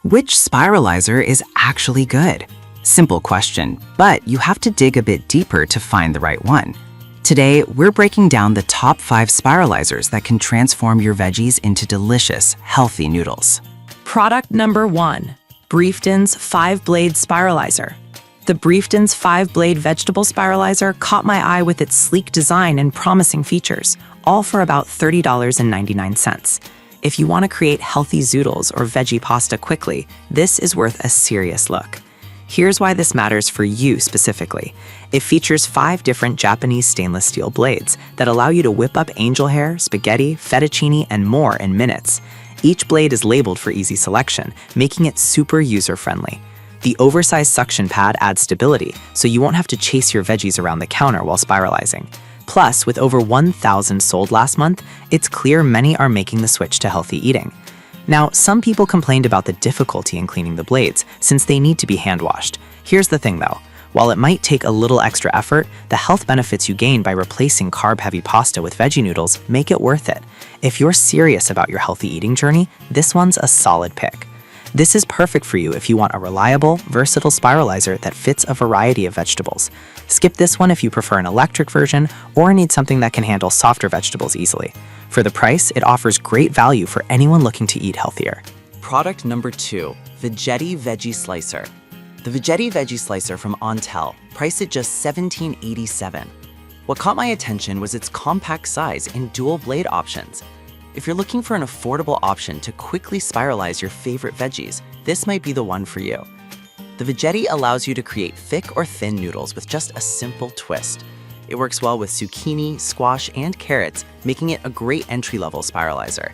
Which spiralizer is actually good? Simple question, but you have to dig a bit deeper to find the right one. Today, we're breaking down the top 5 spiralizers that can transform your veggies into delicious, healthy noodles. Product number 1, Briefton's 5-Blade Spiralizer. The Briefton's 5-Blade Vegetable Spiralizer caught my eye with its sleek design and promising features, all for about $30.99. If you want to create healthy zoodles or veggie pasta quickly, this is worth a serious look. Here's why this matters for you specifically. It features 5 different Japanese stainless steel blades that allow you to whip up angel hair, spaghetti, fettuccine, and more in minutes. Each blade is labeled for easy selection, making it super user-friendly. The oversized suction pad adds stability, so you won't have to chase your veggies around the counter while spiralizing. Plus, with over 1,000 sold last month, it's clear many are making the switch to healthy eating. Now, some people complained about the difficulty in cleaning the blades, since they need to be hand-washed. Here's the thing though, while it might take a little extra effort, the health benefits you gain by replacing carb-heavy pasta with veggie noodles make it worth it. If you're serious about your healthy eating journey, this one's a solid pick. This is perfect for you if you want a reliable, versatile spiralizer that fits a variety of vegetables. Skip this one if you prefer an electric version or need something that can handle softer vegetables easily. For the price, it offers great value for anyone looking to eat healthier. Product number 2, Veggetti Veggie Slicer. The Veggetti Veggie Slicer from Ontel, priced at just $17.87. What caught my attention was its compact size and dual blade options. If you're looking for an affordable option to quickly spiralize your favorite veggies, this might be the one for you. The Veggetti allows you to create thick or thin noodles with just a simple twist. It works well with zucchini, squash, and carrots, making it a great entry-level spiralizer.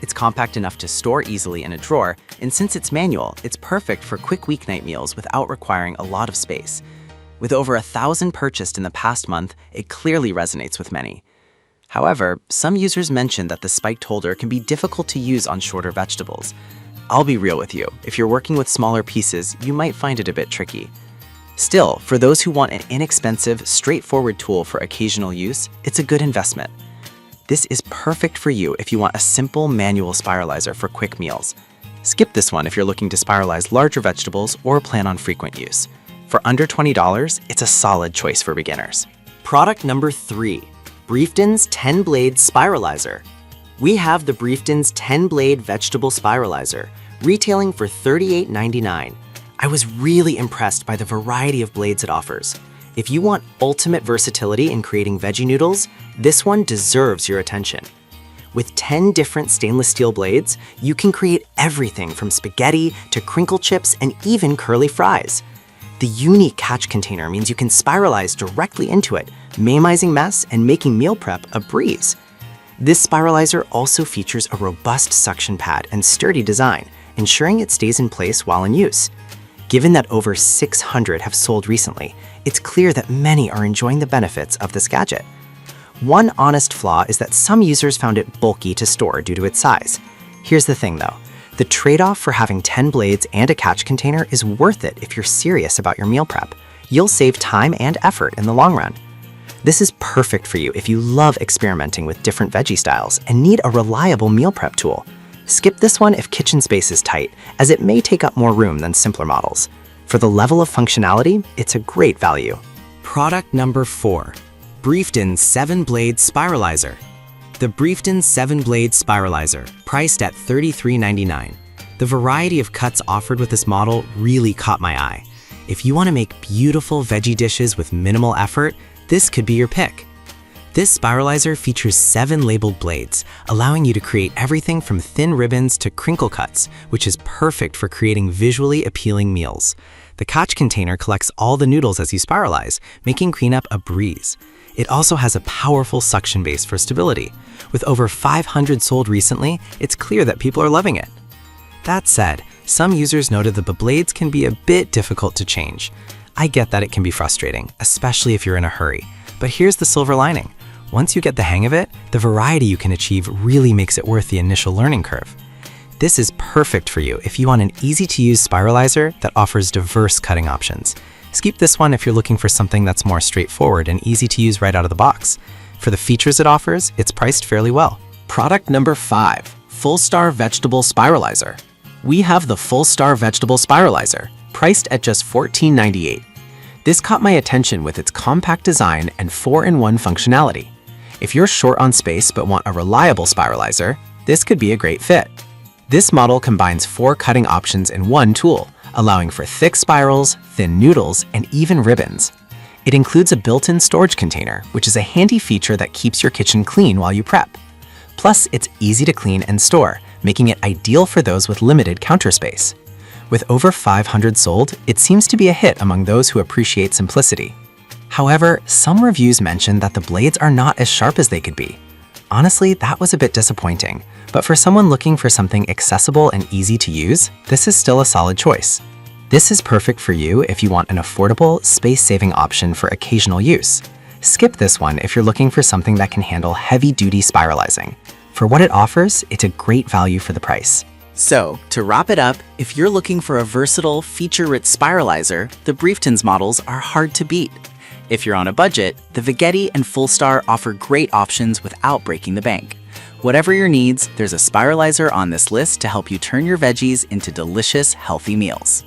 It's compact enough to store easily in a drawer, and since it's manual, it's perfect for quick weeknight meals without requiring a lot of space. With over 1,000 purchased in the past month, it clearly resonates with many. However, some users mentioned that the spiked holder can be difficult to use on shorter vegetables. I'll be real with you, if you're working with smaller pieces, you might find it a bit tricky. Still, for those who want an inexpensive, straightforward tool for occasional use, it's a good investment. This is perfect for you if you want a simple manual spiralizer for quick meals. Skip this one if you're looking to spiralize larger vegetables or plan on frequent use. For under $20, it's a solid choice for beginners. Product number 3, Briefton's 10-Blade Spiralizer. We have the Briefton's 10-Blade Vegetable Spiralizer, retailing for $38.99. I was really impressed by the variety of blades it offers. If you want ultimate versatility in creating veggie noodles, this one deserves your attention. With 10 different stainless steel blades, you can create everything from spaghetti to crinkle chips and even curly fries. The unique catch container means you can spiralize directly into it, minimizing mess and making meal prep a breeze. This spiralizer also features a robust suction pad and sturdy design, ensuring it stays in place while in use. Given that over 600 have sold recently, it's clear that many are enjoying the benefits of this gadget. One honest flaw is that some users found it bulky to store due to its size. Here's the thing though, the trade-off for having 10 blades and a catch container is worth it if you're serious about your meal prep. You'll save time and effort in the long run. This is perfect for you if you love experimenting with different veggie styles and need a reliable meal prep tool. Skip this one if kitchen space is tight, as it may take up more room than simpler models. For the level of functionality, it's a great value. Product number 4, Briefton's 7-Blade Spiralizer. The Briefton's 7-Blade Spiralizer, priced at $33.99. The variety of cuts offered with this model really caught my eye. If you want to make beautiful veggie dishes with minimal effort, this could be your pick. This spiralizer features 7 labeled blades, allowing you to create everything from thin ribbons to crinkle cuts, which is perfect for creating visually appealing meals. The catch container collects all the noodles as you spiralize, making cleanup a breeze. It also has a powerful suction base for stability. With over 500 sold recently, it's clear that people are loving it. That said, some users noted that the blades can be a bit difficult to change. I get that it can be frustrating, especially if you're in a hurry. But here's the silver lining. Once you get the hang of it, the variety you can achieve really makes it worth the initial learning curve. This is perfect for you if you want an easy-to-use spiralizer that offers diverse cutting options. Skip this one if you're looking for something that's more straightforward and easy to use right out of the box. For the features it offers, it's priced fairly well. Product number 5, Full Star Vegetable Spiralizer. We have the Full-Star Vegetable Spiralizer, priced at just $14.98. This caught my attention with its compact design and 4-in-1 functionality. If you're short on space but want a reliable spiralizer, this could be a great fit. This model combines 4 cutting options in one tool, allowing for thick spirals, thin noodles, and even ribbons. It includes a built-in storage container, which is a handy feature that keeps your kitchen clean while you prep. Plus, it's easy to clean and store, making it ideal for those with limited counter space. With over 500 sold, it seems to be a hit among those who appreciate simplicity. However, some reviews mention that the blades are not as sharp as they could be. Honestly, that was a bit disappointing, but for someone looking for something accessible and easy to use, this is still a solid choice. This is perfect for you if you want an affordable, space-saving option for occasional use. Skip this one if you're looking for something that can handle heavy-duty spiralizing. For what it offers, it's a great value for the price. So, to wrap it up, if you're looking for a versatile, feature-rich spiralizer, the Briefton's models are hard to beat. If you're on a budget, the Veggetti and Full-Star offer great options without breaking the bank. Whatever your needs, there's a spiralizer on this list to help you turn your veggies into delicious, healthy meals.